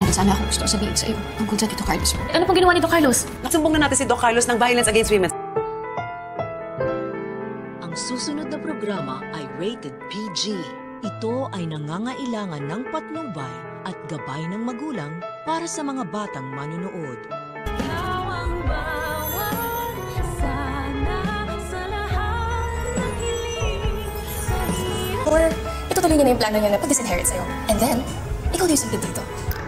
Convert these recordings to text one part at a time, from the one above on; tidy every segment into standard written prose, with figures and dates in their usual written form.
Sana akong gusto sabihin sa'yo tungkol sa Tito Carlos. Ano pong ginawa ni Tito Carlos? Nagsumbong na natin si Doc Carlos ng violence against women. Ang susunod na programa ay rated PG. Ito ay nangangailangan ng patnubay at gabay ng magulang para sa mga batang manunood. Or itutuloy niya na yung plano niya na pag-disinherit sa'yo. And then, ikaw na yung sabi dito.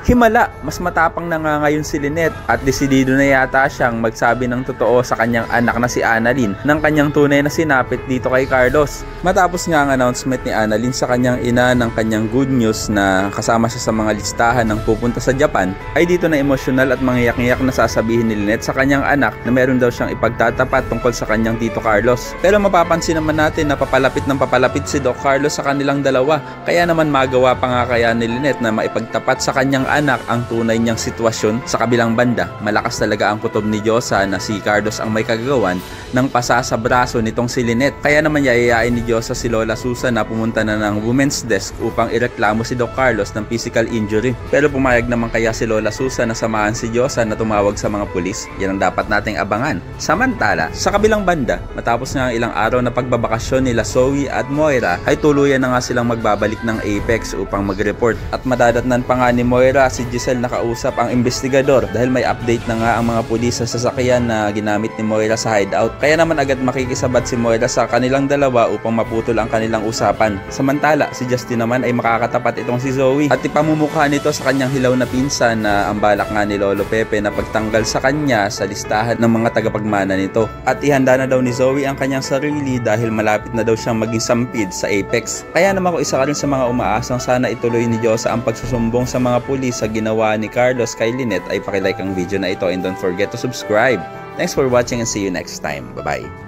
Himala, mas matapang na nga ngayon si Lynette at desidido na yata siyang magsabi ng totoo sa kanyang anak na si Annalyn ng kanyang tunay na sinapit dito kay Carlos. Matapos nga ang announcement ni Annalyn sa kanyang ina ng kanyang good news na kasama siya sa mga listahan ng pupunta sa Japan, ay dito na emosyonal at mangyak-ngyak na sasabihin ni Lynette sa kanyang anak na meron daw siyang ipagtatapat tungkol sa kanyang Tito Carlos. Pero mapapansin naman natin na papalapit ng papalapit si Doc Carlos sa kanilang dalawa, kaya naman magawa pa nga kaya ni Lynette na maipagtapat sa kanyang anak ang tunay niyang sitwasyon. Sa kabilang banda, malakas talaga ang kutob ni Diyosa na si Carlos ang may kagagawan ng pasa sa braso nitong si Lynette. Kaya naman yayayain ni Diyosa si Lola Susan na pumunta na ng women's desk upang ireklamo si Doc Carlos ng physical injury. Pero pumayag naman kaya si Lola Susan na samahan si Diyosa na tumawag sa mga pulis? Yan ang dapat nating abangan. Samantala, sa kabilang banda, matapos nga ang ilang araw na pagbabakasyon nila Zoe at Moira, ay tuluyan na nga silang magbabalik ng Apex upang mag-report. At madadatnan pa nga ni Moira si Giselle nakausap ang investigador dahil may update na nga ang mga pulis sa sasakyan na ginamit ni Moira sa hideout. Kaya naman agad makikisabat si Moira sa kanilang dalawa upang maputol ang kanilang usapan. Samantala, si Justin naman ay makakatapat itong si Zoe at ipamumukha nito sa kanyang hilaw na pinsan na ang balak nga ni Lolo Pepe na pagtanggal sa kanya sa listahan ng mga tagapagmana nito. At ihanda na daw ni Zoe ang kanyang sarili dahil malapit na daw siyang maging sampid sa Apex. Kaya naman kung isa ka rin sa mga umaasang sana ituloy ni Diyosa ang pagsusumbong sa mga pulis sa ginawa ni Carlos kay Lynette, ay pakilike ang video na ito and don't forget to subscribe. Thanks for watching and see you next time. Bye-bye.